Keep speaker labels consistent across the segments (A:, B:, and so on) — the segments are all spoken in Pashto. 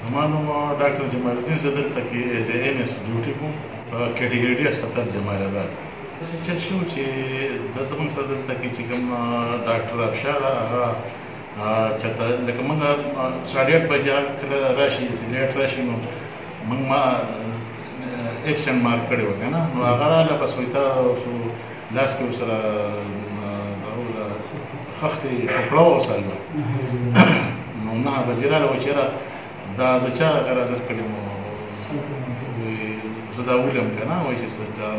A: زما نوم ډاکټر جمال الدین، زه دلته کې ایز ایم اس ډیوټي کوم په کیټګري ډي هسپتال جمال آباد. چل شو چې دا زموږ سره دلته کې چې کوم ډاکټر افشار هغه چېرته لکه موږ 8:30 بجې کله راشي چې لیټ راشي نو موږ ما اپسنټ مارک کړی و که نه، نو هغه راله بس وایي تا لاس کې ورسره خښتې ټوکړه وسایل نو 9 بجې راله وایي چې یاره دا زه چا هغه راځر کړی وم، زه دا ولیم که نه، وایي چې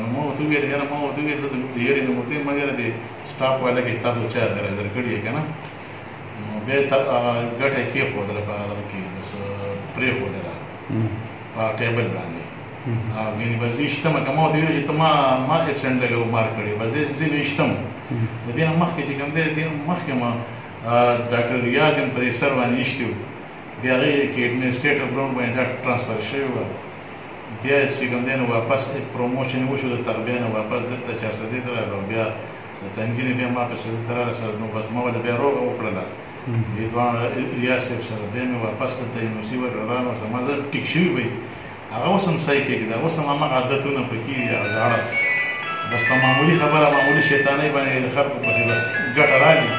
A: نو ما ورته وویل یاره ما ورته وویل دلته د هیرې نه ورته ما یاره د سټاف والا کې تاسو چا هغه راځر کړي یې که نه. نو بیا یې ګټه یې کېښودله په هغه کې بس پرېښودله په ټیبل باندې. یعنې بس زه شتمه که ما ورته ویل چې ته ما اپسنټ لږ مارک کړی بس زه به شتم. د دې نه مخکې چې کوم دی د دې نه مخکې ما ډاکټر ریاض په دې سر باندې ایښتي وو، بیا هغې کې ایډمنسټریټر ګراوند باندې دا ټرانسفر شوې وه، بیا چې کوم دی نو واپس پروموشن یې وشو د تربیه نه واپس دلته 400 ته راغلو، بیا د تنګي نه بیا ما پسې دلته رارسېدل نو بس ما ولې بیا روغه وکړله دې دواړه ریاض صاحب سره، بیا مې واپس دلته یونیورسټي ورانوسم ما زه ټیک شوي وی هغه اوس هم صحیح کېږده، اوس هم هماغه عادتونه پکې دي هغه زاړه، بس په معمولي خبره معمولي شیطانۍ باندې د خلکو پسې بس ګټه رالي.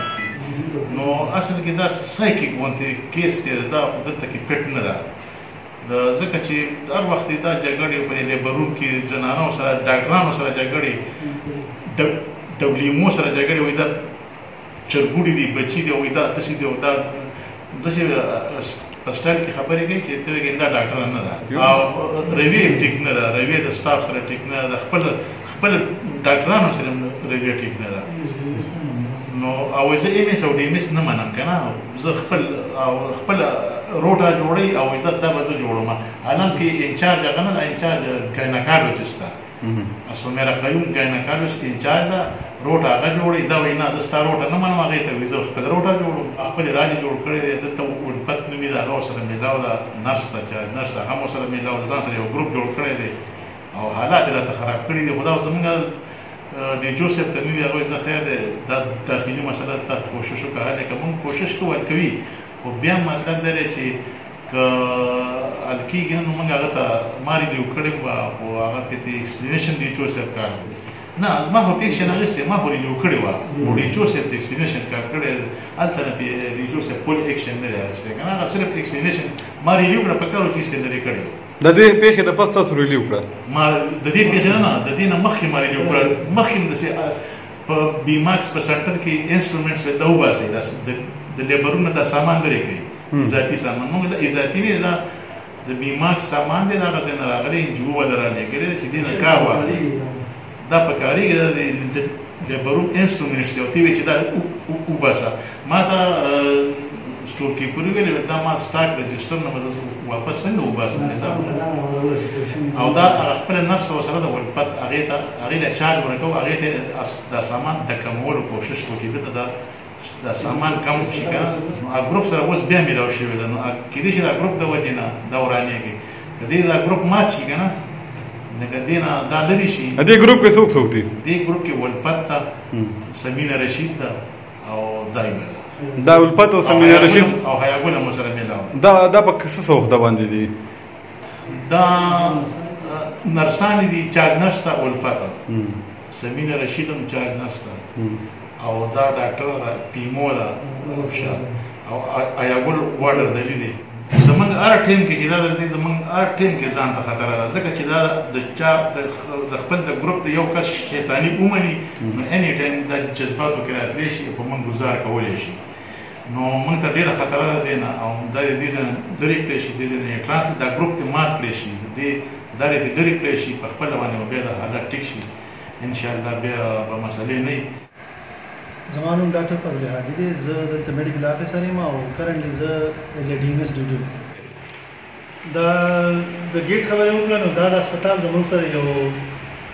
A: نو اصل کې دا سایکیک غوندې کیس دی، دا خو دلته کې پټ نه ده ځکه چې هر وخت دا جګړې په لیبرون کې جنانو سره ډاکټرانو سره جګړې ډبلیمو سره جګړې وایي دا چرګوړي دي بچي دي وایي دا داسې دي او دا داسې په سټایل کې خبرې کوي چې ته وایې دا ډاکټر نه ده او رویه ټیک نه ده، رویه د سټاف سره ټیک نه ده، خپل ډاکټرانو سره رویه ټیک نه ده. نو او زه ایم اس او ډي ایم اس نه منم که نه، زه خپل روټه جوړوي او عزت دا به زه جوړوم. حالانکې انچارج هغه نه ده، انچارج ګایناکالوجسټ ده، سمیرا قیوم ګایناکالوجسټ انچارج ده، روټه هغه جوړوي. دا وایي نه زه ستا روټه نه منم، هغې ته وایي زه خپل روټه جوړوم، خپلې راجې جوړ کړی دی. دلته الفت نومي ده، هغه ورسره میلاو ده، نرس ده چې نرس ده هغه هم ورسره میلاو ده، ځان سره یو ګروپ جوړ کړی دی او حالات یې راته خراب کړي دي. خو دا اوس زمونږ ډي جو صاحب ته مې وویل هغه وایي زه خیر دی دا داخلي مسله ته کوشش وکړه، حل یې که مونږ کوشش کوو حل کوي، خو بیا مطلب دا دی چې که حل کېږي نو مونږ هغه ته ما ریلیو کړی وه خو هغه پې ته ایکسپلینیشن ډي جو صاحب کار نه ما خو ایکشن اخیستی ما خو ریلیو کړې وه خو ډي جو صاحب ته ایکسپلینیشن کار کړی هلته نه پې ډي جو صاحب فل ایکشن نه دی اخیستی که نه، هغه صرف ایکسپلینیشن ما ریلیو کړه په کار و چې ایسته لرې کړی
B: د دې پیښې د پس تاسو ریلیو کړه؟
A: ما د دې پیښې نه د دې نه مخکې ما ریلیو کړه، مخکې مې داسې په بي ماکس په سنټر کې انسټرومنټس ورته وباسئ، د لیبرونه دا سامان لرې کوي اضافي سامان، موږ دا اضافي نه دا د بي ماکس سامان دی، دا هغه ځای نه راغلی NGO والا رالېږلی دی چې دې نه کار واخلي، دا په کارېږي دا د لیبرون انسټرومنټس دی او ته وایې چې دا وباسه. ما ته سټور کیپر ویلې دا ما سټاک رجسټر نه واپس څنګه وباسم او دا هغه خپله نفس ورسره د ولفت هغې له چارج ورکوو، هغې ته دا سامان د کمولو کوشش کوو چې دلته دا سامان کم شي که نه. نو ګروپ سره اوس بیا میلاو شوې ده، نو کېدای شي دا ګروپ د وجې نه دا ورانېږي، که دې دا ګروپ مات شي که نه لکه دې نه دا لرې شي.
B: دې ګروپ کې څوک څوک دي؟
A: دې ګروپ کې ولفت ده، سمینه رشید ده او دا یوه ده،
B: دا الفت او سمینه رشید
A: او حیاګل هم ورسره میلاو.
B: دا په څه سوخته باندې دي؟
A: دا نرسانې دي، چارج نرس ده الفت، سمینه رشید هم چارج نرس ده او دا ډاکټر پیمو ده او حیاګل واډر دلی دی. زمونږ هر ټیم کې چې دا دلته زمونږ هر ټیم کې ځان ته خطر ده، ځکه چې دا د چا د خپل د ګروپ د یو کس شیطاني ومني نو اني ټایم دا جذباتو کې راتلی شي په موږ ګزار کولی شي، نو موږ ته ډېره خطره ده دی نه او دا د دې ځای نه لرې کړی شي، دې ځای نه ټرانسپورټ دا ګروپ ته مات کړی شي، دا دې لرې کړی شي په خپله باندې بیا دا حالت ټیک شي انشاءالله بیا به مسلې نه وي.
C: زما نوم ډاکټر فضل هادي دی، زه دلته میډیکل افیسر یم او کرنټلی زه ایز ا ډي ایم اس ډیوټي کوم. دا د ګیټ خبرې وکړه نو دا د هسپتال زموږ سره یو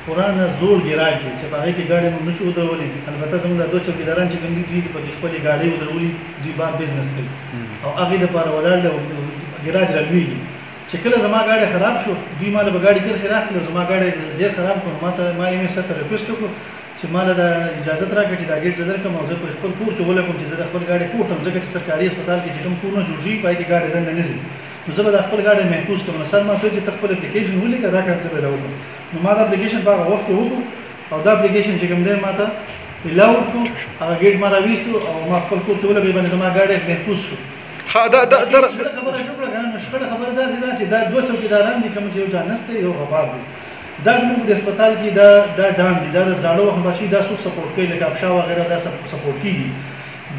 C: پرانه زوړ ګراج دی چې په هغې کې ګاډۍ موږ نشو ودرولي، البته زموږ دا دوه چوکیداران چې کوم دي دوی پکې خپلې ګاډۍ ودرولي، دوی بار بزنس کوي او هغې دپاره ولاړ دی او ګراج رالوېږي. چې کله زما ګاډی خراب شو دوی ما له به ګاډي کرښې راخلي او زما ګاډی ډېر خراب کړو، ما ایم اس ته ریکویسټ وکړو چې ما له دا اجازت راکړه چې دا ګیټ زه درکړم او زه په خپل کور کې ولګوم چې زه د خپل ګاډی پورته ځکه چې سرکاري هسپتال کې چې کوم کورونه جوړ شوي په هغې کې ګاډۍ دننه نه ځي نو زه به د خپل ګاډی محفوظ کړم. سر ما ته چې ته خپل اپلیکیشن ولیکه راکړه زه به راوړم. نو ما دا اپلیکیشن په هغه وخت کې وکړو او دا اپلیکیشن چې کوم دی ما ته الاوډ کړو، هغه ګیټ ما راویستو او ما خپل کور ته ولګوي باندې زما ګاډی محفوظ شو. خبره شکړه کنه شکړه خبره دا چې دا دوه چوکیداران دي کوم چې یو جانست دی یو غفار دی. دا زموږ د هسپتال کې دا ډان دي، دا د زاړه وخت بچي دا څوک سپورټ کوي لکه ابشا وغیره دا سپورټ کیږي.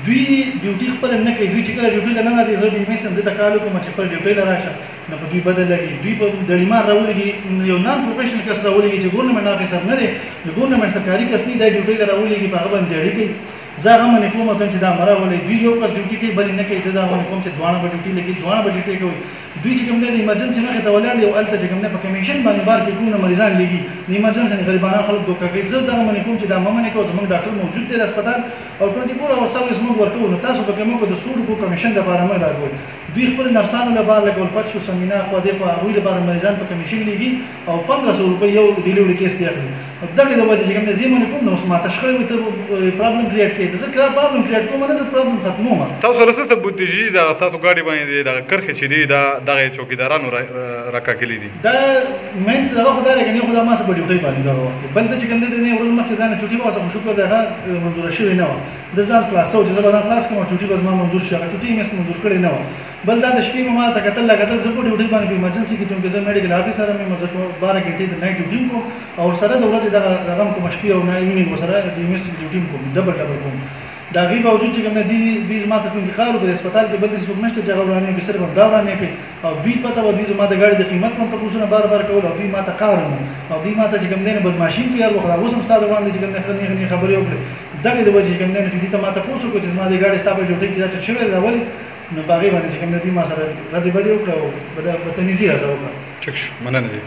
C: دوی ډیوټي خپل نه کوي، دوی چې کله ډیوټي له نه راځي زه به میسن د کالو کوم چې خپل ډیوټي له راشه نه په دوی بدل لګي. دوی په دړیمار راولېږي یو نان پروفیشنل کس راولېږي چې ګورنمنټ افیسر نه دی، د ګورنمنټ سرکاري کس نه دی، ډیوټي له راولېږي په هغه باندې اړې کوي. زه هغه منې کوم چې دا مرا ولې دوی یو کس ډیوټي کوي بل نه کوي. زه دا منې کوم چې دوانه به ډیوټي لګي دوانه به ډیوټي کوي. دوی چې کوم دی د ایمرجنسي مخې ته ولاړ یو هلته چې کوم دی په کمیشن باندې بار کې کومه مریضان لګي د ایمرجنسي نه غریبانه خلک دوکه کوي. زه دغه منې کوم چې دا مه منې کوو، زموږ ډاکټر موجود دی د هسپتال او 24 اور سروس موږ ورکوو. نو تاسو پکې موږ د 100 روپو کمیشن لپاره مه راکوئ. دوی خپل نرسانو لپاره لګول پات شو سمینا خو دې په هغوی لپاره مریضان په کمیشن لګي او 1500 روپۍ یو ډیلیوري کیس دی اخلي. دغه د وجې چې کوم دی زه منې کوم نو اوس ماته شخړې وي ته پرابلم کریټ کوي. زه پرابلم کریټ کوم نه، زه پرابلم ختموم.
B: تاسو سره څه ثبوت دی چې دا تاسو ګاډي باندې د کرخې چې دی دا دغه چوکیدارانو راکاږلي دي؟
C: دا مین څه هغه خدای راکني خو دا ما څه په ډیوټي باندې دا وخت بل ته چې کوم دی نه ورځ مخکې ځان چوټي واسه شکر دی هغه منظور شوی نه و. د ځان خلاصو چې زه به خلاص کوم چوټي به ما منظور شي، هغه چوټي مې منظور کړی نه و. بل دا د شپې ما ته کتل لګتل زه په ډیوټي باندې په ایمرجنسي کې چې زه میډیکل افیسر مې مزه 12 غنټې د نایټ ډیوټي کوم او سره د ورځې دغه رقم کوم شپې او نه ایونینګ سره د ایمرجنسي ډیوټي کوم ډبل کوم. دا غي باوجود چې کوم دی زما ته چونکی خارو په هسپتال کې بل څه نشته چې هغه ورانه کې صرف دا ورانه کوي او دوی پته و دوی زما د ګاډي د قیمت کوم تاسو نه بار بار کول او دوی ما ته قارن او دوی ما ته چې کوم دی نه بدمعشي کوي او خدا اوس هم ستاسو باندې چې کوم نه خبرې وکړي دغه د وجې کوم دی چې دې ته ما ته پوښتنه کوي چې زما د ګاډي ستاسو ډیوټي کې چې شوی دا ولې نو باغې باندې چې کوم دی ما سره رد بدی وکړه او بدتمیزي راځه وکړه.
B: ٹھیک شو، مننه جی.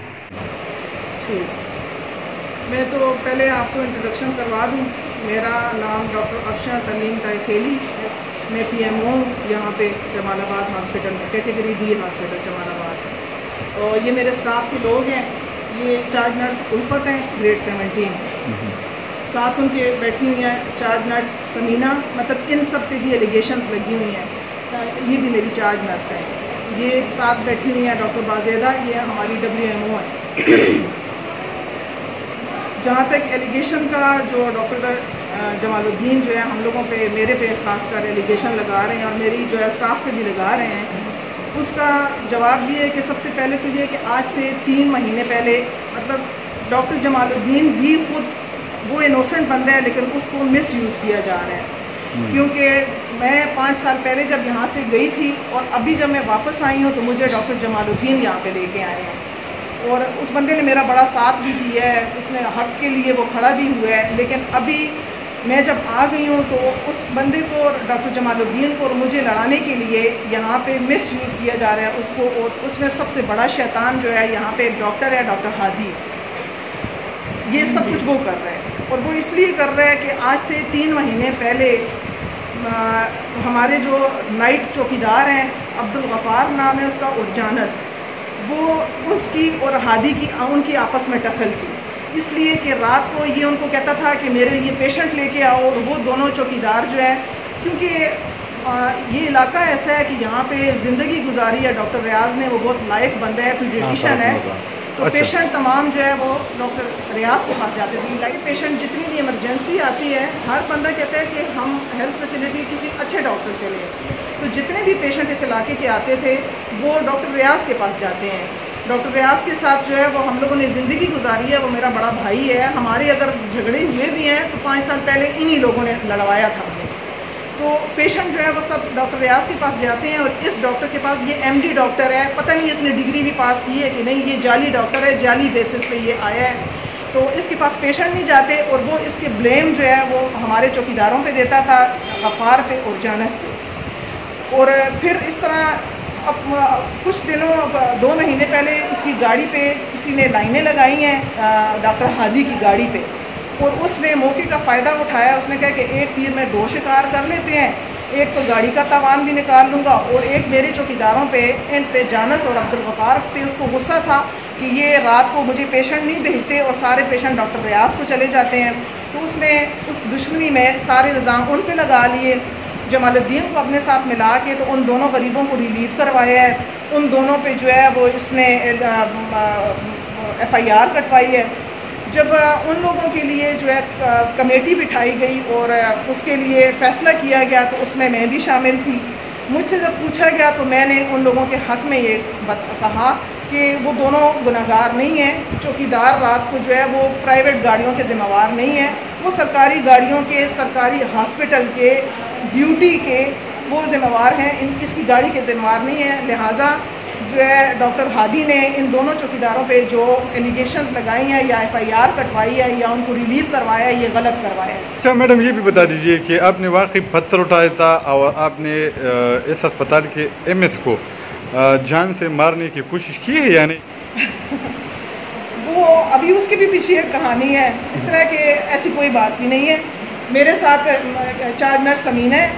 D: میں تو پہلے آپ کو انٹروڈکشن کروا دوں. میرا نام ڈاکٹر افشا سلیم تائخیلی ہے. میں پی ایم او ہوں یہاں پہ جمال آباد ہاسپٹل میں، کیٹیگری ڈی ہاسپٹل جمال آباد. اور یہ میرے اسٹاف کے لوگ ہیں. یہ چارج نرس الفت ہیں گریڈ 17، ساتھ ان کے بیٹھی ہوئی ہیں چارج نرس سمینا. مطلب ان سب پہ بھی ایلیگیشنز لگی ہوئی ہیں. یہ بھی میری چارج نرس ہے. یہ ساتھ بیٹھی ہوئی ہیں ڈاکٹر بازیدہ، یہ ہماری WMO ہے. جہاں تک ایلیگیشن کا جو ڈاکٹر جمال الدین جو ہے ہم لوگوں پہ میرے پہ خاص کر ایلیگیشن لگا رہے ہیں اور میری جو ہے اسٹاف پہ بھی لگا رہے ہیں، اس کا جواب یہ ہے کہ سب سے پہلے تو یہ کہ آج سے 3 مہینے پہلے مطلب ڈاکٹر جمال الدین بھی خود وہ انوسنٹ بندہ ہے لیکن اس کو مس یوز کیا جا رہا ہے. کیونکہ میں 5 سال پہلے جب یہاں سے گئی تھی اور ابھی جب میں واپس آئی ہوں تو مجھے ڈاکٹر جمال الدین یہاں پہ لے کے آئے ہیں اور اس بندے نے میرا بڑا ساتھ بھی دیا ہے. اس نے حق کے لیے وہ کھڑا بھی ہوا ہے. لیکن ابھی میں جب آ گئی ہوں تو اس بندے کو ڈاکٹر جمال الدین کو اور مجھے لڑانے کے لیے یہاں پہ مس یوز کیا جا رہا ہے اس کو. اور اس میں سب سے بڑا شیطان جو ہے یہاں پہ ایک ڈاکٹر ہے ڈاکٹر ہادی. یہ سب کچھ وہ کر رہا ہے اور وہ اس لیے کر رہا ہے کہ آج سے 3 مہینے پہلے ہمارے جو نائٹ چوکیدار ہیں عبدالغفار نام ہے اس کا اور جانس، وہ اس کی اور ہادی کی ان کی آپس میں ٹسل کی. اس لیے کہ رات کو یہ ان کو کہتا تھا کہ میرے لیے پیشنٹ لے کے آؤ اور وہ دونوں چوکیدار جو ہے کیونکہ یہ علاقہ ایسا ہے کہ یہاں پہ زندگی گزاری ہے ڈاکٹر ریاض نے، وہ بہت لائق بندہ ہے، پیڈیٹیشین ہے. تو پیشنٹ تمام جو ہے وہ ڈاکٹر ریاض کے پاس جاتے تھے. لائٹ پیشنٹ جتنی بھی ایمرجنسی آتی ہے ہر بندہ کہتا ہے کہ ہم ہیلتھ فیسلٹی کسی اچھے ڈاکٹر سے لیں. تو جتنے بھی پیشنٹ اس علاقے کے آتے تھے وہ ڈاکٹر ریاض کے پاس جاتے ہیں. ڈاکٹر ریاض کے ساتھ جو ہے وہ ہم لوگوں نے زندگی گزاری ہے. وہ میرا بڑا بھائی ہے. ہمارے اگر جھگڑے ہوئے بھی ہیں تو 5 سال پہلے انہی لوگوں نے لڑوایا تھا ہمیں. تو پیشنٹ جو ہے وہ سب ڈاکٹر ریاض کے پاس جاتے ہیں اور اس ڈاکٹر کے پاس یہ MD ڈاکٹر ہے، پتہ نہیں اس نے ڈگری بھی پاس کی ہے کہ نہیں، یہ جعلی ڈاکٹر ہے، جعلی بیسس پہ یہ آیا ہے. تو اس کے پاس پیشنٹ نہیں جاتے اور وہ اس کے بلیم جو ہے وہ ہمارے چوکیداروں پہ دیتا تھا، غفار پہ اور جانس پہ. اور پھر اس طرح اب کچھ دنوں 2 مہینے پہلے اس کی گاڑی پہ کسی نے لائنیں لگائی ہیں ڈاکٹر ہادی کی گاڑی پہ اور اس نے موقع کا فائدہ اٹھایا. اس نے کہا کہ ایک تیر میں 2 شکار کر لیتے ہیں، ایک تو گاڑی کا تاوان بھی نکال لوں گا اور ایک میرے چوکیداروں پہ ان پہ جانس اور عبدالغفار پہ اس کو غصہ تھا کہ یہ رات کو مجھے پیشنٹ نہیں بھیجتے اور سارے پیشنٹ ڈاکٹر ریاض کو چلے جاتے ہیں. تو اس نے اس دشمنی میں سارے الزام ان پہ لگا لیے جمال الدین کو اپنے ساتھ ملا کے تو ان دونوں غریبوں کو ریلیف کروایا ہے. ان دونوں پہ جو ہے وہ اس نے FIR کٹوائی ہے. جب ان لوگوں کے لیے جو ہے کمیٹی بٹھائی گئی اور اس کے لیے فیصلہ کیا گیا تو اس میں بھی شامل تھی. مجھ سے جب پوچھا گیا تو میں نے ان لوگوں کے حق میں یہ کہا کہ وہ دونوں گناہگار نہیں ہیں. چوکیدار رات کو جو ہے وہ پرائیویٹ گاڑیوں کے ذمہ وار نہیں ہیں, وہ سرکاری گاڑیوں کے, سرکاری ہاسپٹل کے, ڈیوٹی کے وہ ذمہ وار ہیں, اس کی گاڑی کے ذمہ وار نہیں ہیں. لہٰذا جو ہے ڈاکٹر ہادی نے ان دونوں چوکیداروں پہ جو ایلیگیشنز لگائی ہیں یا FIR کٹوائی ہے یا ان کو ریلیو کروایا ہے, یہ غلط کروایا ہے.
B: اچھا میڈم, یہ بھی بتا دیجئے کہ آپ نے واقعی پتھر اٹھایا تھا اور آپ نے اس اسپتال کے MS کو جان سے مارنے کی کوشش کی ہے یا نہیں؟
D: وہ ابھی اس کے بھی پیچھے ایک کہانی ہے. اس طرح کے ایسی کوئی بات بھی نہیں ہے. میرے ساتھ چارج نرس سمین ہے,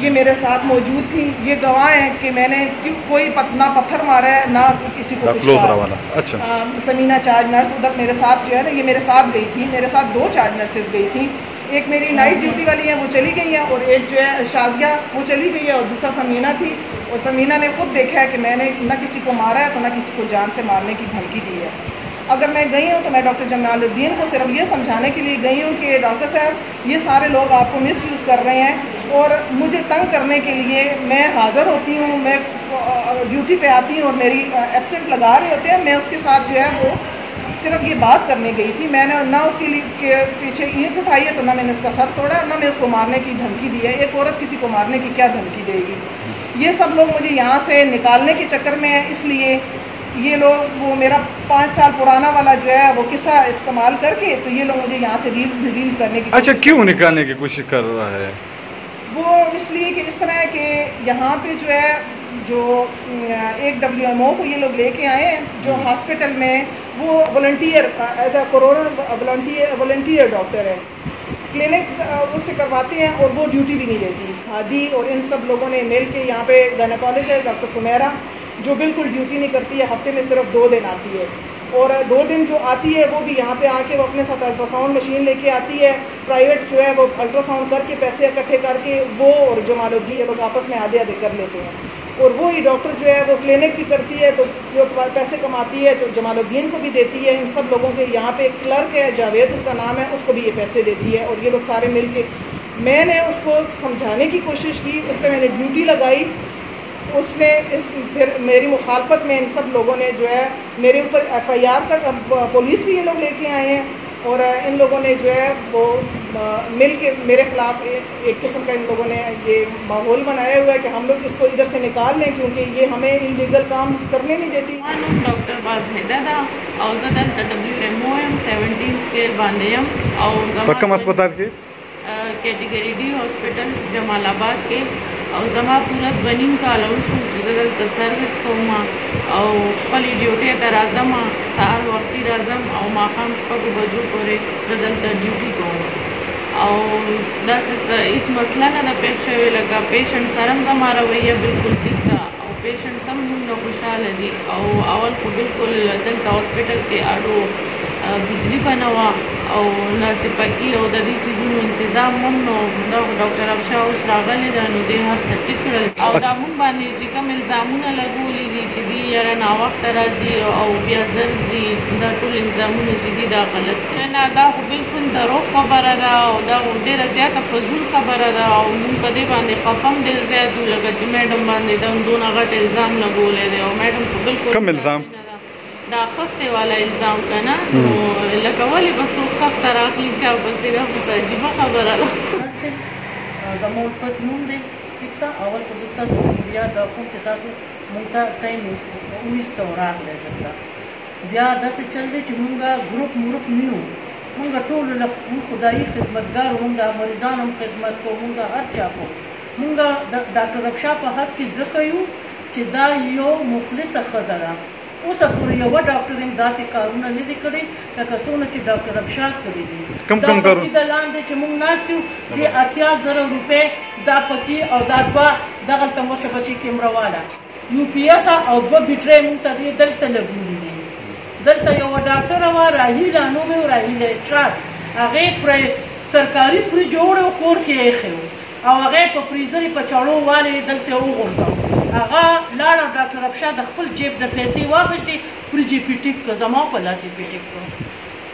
D: یہ میرے ساتھ موجود تھی, یہ گواہ ہیں کہ میں نے کوئی نہ پتھر مارا ہے نہ کسی کو کچھ کہا.
B: اچھا,
D: سمینہ چارج نرس ادھر میرے ساتھ جو ہے نا, یہ میرے ساتھ گئی تھی. میرے ساتھ 2 چارج نرسز گئی تھیں, ایک میری نائٹ ڈیوٹی والی ہیں وہ چلی گئی ہیں, اور ایک جو ہے شازیہ وہ چلی گئی ہے, اور دوسرا سمینہ تھی. اور سمینہ نے خود دیکھا ہے کہ میں نے نہ کسی کو مارا ہے تو نہ کسی کو جان سے مارنے کی دھمکی دی ہے. اگر میں گئی ہوں تو میں ڈاکٹر جمال الدین کو صرف یہ سمجھانے کے لیے گئی ہوں کہ ڈاکٹر صاحب یہ سارے لوگ آپ کو مس یوز کر رہے ہیں اور مجھے تنگ کرنے کے لیے میں حاضر ہوتی ہوں, میں ڈیوٹی پہ آتی ہوں اور میری ایبسنٹ لگا رہے ہوتے ہیں. میں اس کے ساتھ جو ہے وہ صرف یہ بات کرنے گئی تھی. میں نے نہ اس کے لیے پیچھے اینٹ اٹھائی ہے, تو نہ میں نے اس کا سر توڑا, نہ میں اس کو مارنے کی دھمکی دی ہے. ایک عورت کسی کو مارنے کی کیا دھمکی دے گی؟ یہ سب لوگ مجھے یہاں سے نکالنے کے چکر میں ہیں. اس لیے یہ لوگ وہ میرا 5 سال پرانا والا جو ہے وہ قصہ استعمال کر کے تو یہ لوگ مجھے یہاں سے ریلیو کرنے کی.
B: اچھا, کیوں نکالنے کی کوشش کر رہا ہے
D: وہ؟ اس لیے کہ اس طرح ہے کہ یہاں پہ جو ہے جو ایک WMO کو یہ لوگ لے کے آئے ہیں جو ہاسپٹل میں وہ والنٹیئر ایز اے کورونا والنٹیئر ڈاکٹر ہے, کلینک اس سے کرواتے ہیں اور وہ ڈیوٹی بھی نہیں دیتی. ہادی اور ان سب لوگوں نے مل کے یہاں پہ گائنیکالوجسٹ ہے ڈاکٹر سمیرا جو بالکل ڈیوٹی نہیں کرتی ہے, ہفتے میں صرف 2 دن آتی ہے, اور 2 دن جو آتی ہے وہ بھی یہاں پہ آ کے وہ اپنے ساتھ الٹرا ساؤنڈ مشین لے کے آتی ہے. پرائیویٹ جو ہے وہ الٹرا ساؤنڈ کر کے پیسے اکٹھے کر کے وہ اور جمال الدین لوگ آپس میں آدھے کر لیتے ہیں, اور وہی ڈاکٹر جو ہے وہ کلینک بھی کرتی ہے تو جو پیسے کماتی ہے تو جمال الدین کو بھی دیتی ہے. ان سب لوگوں کے یہاں پہ ایک کلرک ہے جاوید اس کا نام ہے, اس کو بھی یہ پیسے دیتی ہے, اور یہ لوگ سارے مل کے. میں نے اس کو سمجھانے کی کوشش کی, اس پہ میں نے ڈیوٹی لگائی, اس نے پھر میری مخالفت میں ان سب لوگوں نے جو ہے میرے اوپر FIR کا پولیس بھی یہ لوگ لے کے آئے ہیں, اور ان لوگوں نے جو ہے وہ مل کے میرے خلاف ایک قسم کا ان لوگوں نے یہ ماحول بنایا ہوا ہے کہ ہم لوگ اس کو ادھر سے نکال لیں کیونکہ یہ ہمیں انلیگل کام کرنے نہیں دیتی.
E: ڈاکٹر بازمیدہ دا او زدن WMO 17 اسکیل باندیم او
B: کم اسپتال کے
E: کیٹیگری D ہاسپٹل جمال آباد کے او زما پورا 2 کال شو زدل ته سروس کوم او خپل ډیوټي ته راځم, سهار وختي راځم او ماښام 6 بجو پورې زدل ته ډیوټي کوم او داسې هیڅ مسله نه ده پیښ شوې. لکه پیشنټ سره هم زما رویه بالکل ټیک ده او پیشنټ هم موږ خوشحاله دي. او اول خو بالکل دلته هاسپټل کې اډو بجلی بنوا او ناسپاکي او د دې سیزونو انتظام هم نو ډاکټر افشا اوس راغلی ده نو دی هر څه ټیک کړل او دا مونږ باندې چې کوم الزامونه لګولي دي چې دی یاره ناوخته راځي او بیا ژر ځي, دا ټول الزامونه چې دي دا غلط دي. نه دا خو بالکل دروغ خبره ده او دا ډېره زیاته فضول خبره ده او مونږ په دې باندې خفه هم ډېر زیات یو لکه چې میډم باندې دا دونه غټ الزام لګولی دی او میډم خو بالکل
B: کم الزام
E: دا خفته والا الزام کنه نو لکه ولې به څوک خفته راخلي چا پسې دا خو عجیبه خبره ده.
F: زما الفت نوم دی ټیک ده. اول خو زه ستاسو جمهوریت دا کوم چې تاسو مونږ ته ټایم ونیسته راغلی دلته, بیا داسې چل دی چې مونږ ګروپ مرپ نه یو, مونږ ټولو مونږ خدایي خدمتګار, مونږ د مریضانو هم خدمت کوو, مونږ هر چا کوو. مونږ د ډاکټر افشا په حق کې ځکه یو چې دا یو مخلصه ښځه ده. اوسه پورې یوه ډاکټر هم داسې کارونه نه دي کړي لکه څونه چې ډاکټر افشا کړي دي.
B: کم کارونه
F: د لاندې چې مونږ ناست یو د 80,000 روپۍ دا پکې او دا 2 دغلته مشه بچې کیمرهواله UPS او 2 بیټرۍ مونږ ته دلته لګولي دي. دلته یوه ډاکټره وه راهیله نوم یې راهیله ارشاد, هغې سرکاري فریج جوړ او کور کې یې ایښی و. او هغه په فریزر په چاړو والي دلته وغورځاو هغه لاړه ډاکټر افشار د خپل جیب د پیسې واخیستې فریج یې پیټیک کړ زما په لاس یې پیټیک کړ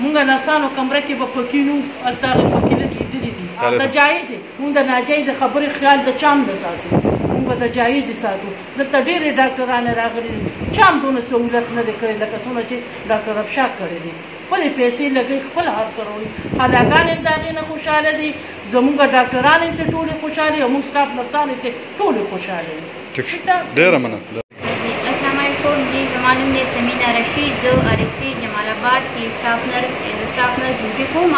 F: مونږ نرسانو کمره کې به پکینو هلته هغې پکې لګېدلي دي او د جایزې مونږ د ناجایزې خبرې خیال د چام نه ساتو مونږ به د جایزې ساتو دلته ډېرې ډاکټرانې راغلي دي چام دونه سهولت نه دی کړی لکه څومره چې ډاکټر افشار کړی دي خپلې پیسې لګوي خپل هر څه راوړي هلاکان یې د هغې نه خوشحاله دي زمونږ ډاکټران یې ترې ټولې خوشحالې او مونږ سټاف نرسان یې ترې ټولې خوشحاله دي
B: ډېره مننه.
G: السلام علیکم جی زما نوم دی سمینا رشید زه RSC جمال آباد کې سټاف نرس ډیوټي کوم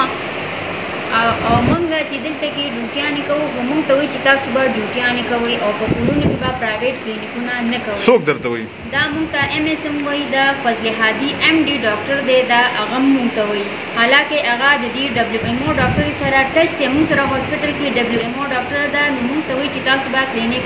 G: او موږ چې دلته کې ډیوټیانې کوو خو موږ ته وایي چې تاسو به ډیوټیانې کوئ او په کورونو کې به پرایویټ کلینیکونه نه کوئ.
B: څوک درته وایي؟
G: دا موږ ته MSM وایي دا فضل هادي MD ډاکټر دی دا هغه موږ ته وایي حالانکه هغه د دې WMO ډاکټر سره ټچ دی موږ سره هاسپټل کې WMO ډاکټر ده نو موږ ته وایي چې تاسو به کلینیک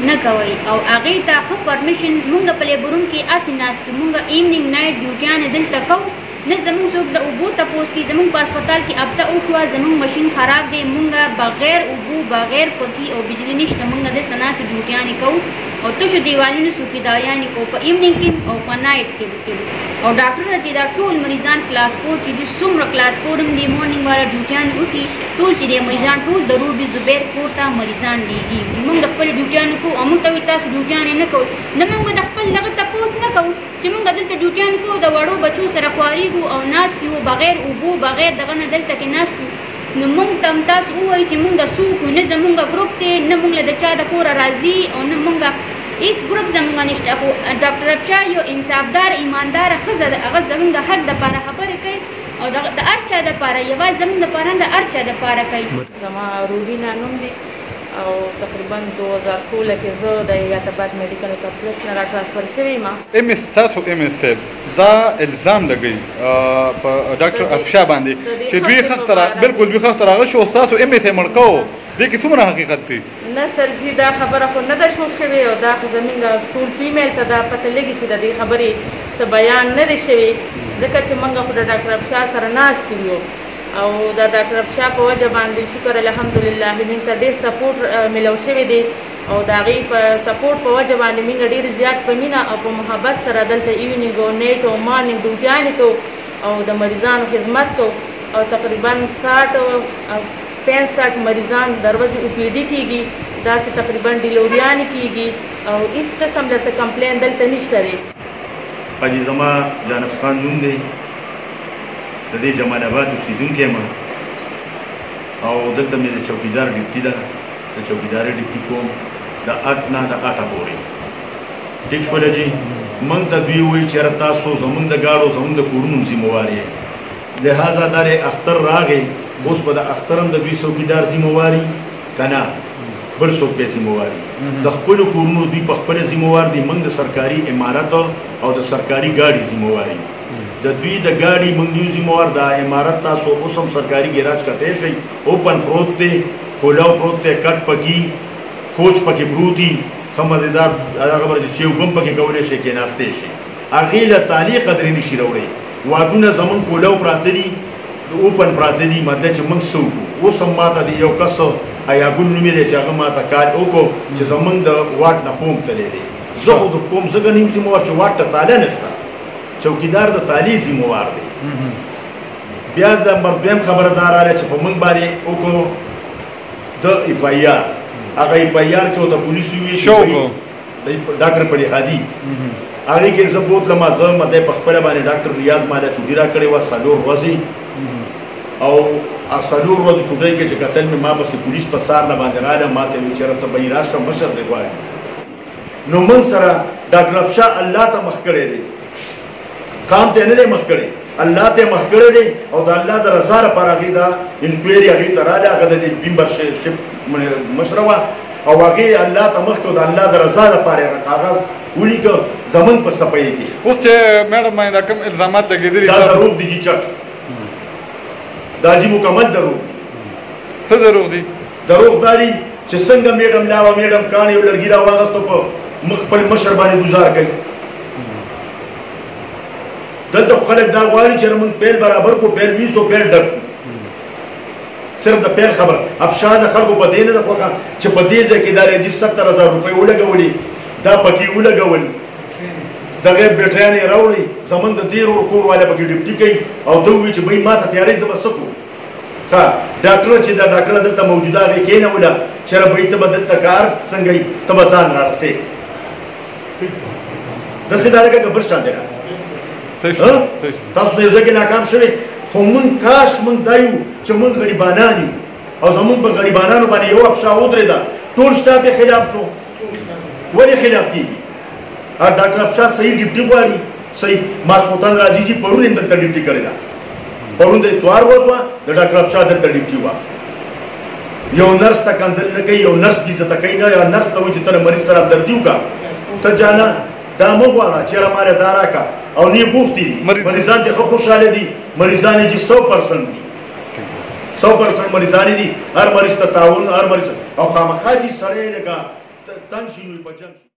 G: نه کوئ او هغې ته ښه پرمیشن موږ په لیبروم کې هسې ناست موږ ایونینګ نایټ ډیوټیانې دلته کوو نه زموږ څوک د اوبو تپوس کې زموږ په هسپتال کې ابته وشوه زموږ مشین خراب دی موږ بغیر اوبو بغیر پکي او بجلي نشته موږ دلته ناستې ډیوټیانې کوو او تشو دیوالونو څوکیداریانې کوو په ایونینګ کې او په نایټ کې او ډاکټرونه چې دا ټول مریضان کلاس 4 چې دي څومره کلاس 4 هم دي مورنینګ والا ډیوټیانې وکړي ټول چې دی مریضان ټول د روبي زبیر کور ته مریضان لیږي موږ د خپلې ډیوټیانې کوو او موږ ته وایي تاسو ډیوټیانې نه کوئ نه موږ د خپل دغه تپوس نه کوو چې موږ دلته ډیوټیانې کوو د وړو بچو سره خواریږو او ناست یو بغیر اوبو بغیر دغه نه دلته کې ناست نو موږ ته هم تاسو ووایي چې موږ څوک نه زموږ ګروپ دی نه موږ له د چا د کوره راځي او نه موږ هېڅ ګروپ زموږ نشته خو ډاکټر افشار یو انصافدار ایمانداره ښځه ده هغه زموږ د حق دپاره خبرې کوي او د هر چا دپاره یوازې زموږ دپاره نه د هر چا دپاره کوي.
E: زما روبینا نوم دی او تقریبا 2016 کې زه د یاتباد میډیکل کمپلیکس نه راټرانسفر شوې یم.
B: تاسو MS دا الزام لګوي په ډاکټر افشار باندې چې دوی خخته بالکل دوی خخته راغلی شو تاسو MS مړ کوو دې کې څومره حقیقت دی؟
E: نه سر جي دا خبره خو نه ده شو شوې او دا خو زموږ ټول فیمیل ته دا پته لګي چې د دې خبرې څه بیان نه دی شوی ځکه چې موږ خو د ډاکټر افشار سره ناست یو او د ډاکټر افشار په وجه باندې شکر الحمدلله موږ ته ډېر سپورټ میلاو شوی دی او د هغې په سپورټ په وجه باندې موږ ډېر زیات په مینه او په محبت سره دلته ایونینګ او نیټ او مارنینګ ډیوټیانې کوو او د مریضانو خدمت کوو او تقریبا 60-65 مریضان د ورځې OPD کېږي داسې تقریبا ډیلیوریانې کېږي او هېڅ قسم داسې کمپلین دلته نشته دی.
H: حاجي زما جانس خان نوم دی د دې جمال آباد اوسېدونکی یم او دلته مې د چوکیدار ډیوټي ده د چوکیدارۍ ډیوټي کوم د 8 نه د 8 پورې ټیک شوله جي موږ ته دوی وایي چېرې تاسو زموږ د ګاډو زموږ د کورونو ذمهوار یې لهذا دا اختر راغی اوس به د اختر هم د دوی څوکیدار ذمهواري که نه بل څوک بې ذمهواري د خپلو کورونو دوی په خپله ذمهوار دي موږ د سرکاري عمارت او د سرکاري ګاډي ذمهواري د دوی د ګاډي موږ یو ذمهوار د عمارت تاسو اوس هم سرکاري ګیراج کتی شئ اوپن پروت دی کولاو پروت دی کټ پکې کوچ پکې پروت دي ښه مزېدار هغه خبره چې یو بم پکې کولی شي کېناستی شي هغې له تالې قدرې نشي راوړی واډونه زموږ کولاو پراته دي اوپن پراته دي مطلب چې موږ څه وکړو اوس هم ماته د یو کس ایاګل نومې دی چې هغه ماته کار وکړو چې زموږ د واټ نه پوم تللی دی زه خو د پوم ځکه نه یم ذمهوار چې واټ ته تاله نشته چوکیدار د تالې ذمهوار دی. بیا د نمبر دویم خبره دا راغله چې په موږ باندې وکړو د FIR هغه FIR کې د پولیسو وي ډاکټر پلی هادي هغې کې زه بوتلم زه مطلب په خپله باندې ډاکټر ریاض ماله چوټي راکړې وه 4 ورځې او 4 ورځې چوټۍ کې چې کتل مې ما پسې پولیس په سار نه باندې راغله ما ته ویل چېرې ته به یې راشه مشر دی غواړي نو موږ سره ډاکټر افشار الله ته مخ کړی دی قام ته نه دی مخ کړی الله ته مخ کړی دی او د الله د رضا لپاره هغې دا انکوایري هغې ته راغله هغه د دې ممبرشپ مشره وه او هغې الله ته مخ کړو د الله د رضا لپاره هغه کاغذ ولیکه زموږ په صفحې کې
B: اوس چې میډم باندې دا کوم الزامات لګېدلي
H: دا دروغ دي جي چټ دا جي مکمل دروغ دي
B: څه دروغ دي؟
H: دروغ دا دي چې څنګه میډم لاوه میډم کاڼ یو لرګي راواغستو په خپل مشر باندې ګزار کوي دلته خو خلک دا غواړي چې موږ پیل برابر کو پیل 20 پیل ډک څه صرف د پیل خبره افشا د خلکو په دې نه ده خوښه چې په دې ځای کې دا رجس 70,000 روپۍ ولګولې دا پکې ولګول دغه بیټریانې راوړي زمونږ د دې کور والا پکې ډیوټي کوي او ده ووایي چې بهی ما ته تیاری زه به څه کړو ښه ډاکټره چې دا ډاکټره دلته موجوده هغې کېنوله چېرې بهی ته به دلته کار څنګه وي ته به ځان را رسې داسې دا لکه که بل شان دی را تاسو د یو ځای کې ناکام شوې خو مونږ کاش مونږ دا یو چې مونږ غریبانان یو او زمونږ په غریبانانو باندې یو افشا ودرېده ټول شټاف یې خلاف شو ولې خلاف کېږي ډاکټر افشا صحیح ډیوټي غواړي صحیح ماسخوتن راځي چې پرون یې دلته ډیوټي کړې ده پرون د اتوار ورځ وه د ډاکټر افشا دلته ډیوټي وه یو نرس ته کنځل نه کوي یو نرس بې عزته کوي نه یو نرس ته وایي چې ته له مریض سره همدردي وکړه ته جانه دا مه غواړه چېرې ماله دا راکړه او نه یې بوختې دي مریضان دې ښه خوشحاله دي مریضان یې چې 100% دي 100% مریضان دي هر مریض ته تعاون هر مریض او خامخا چې سړی لکه تنګ شي نو یې په جنګ شي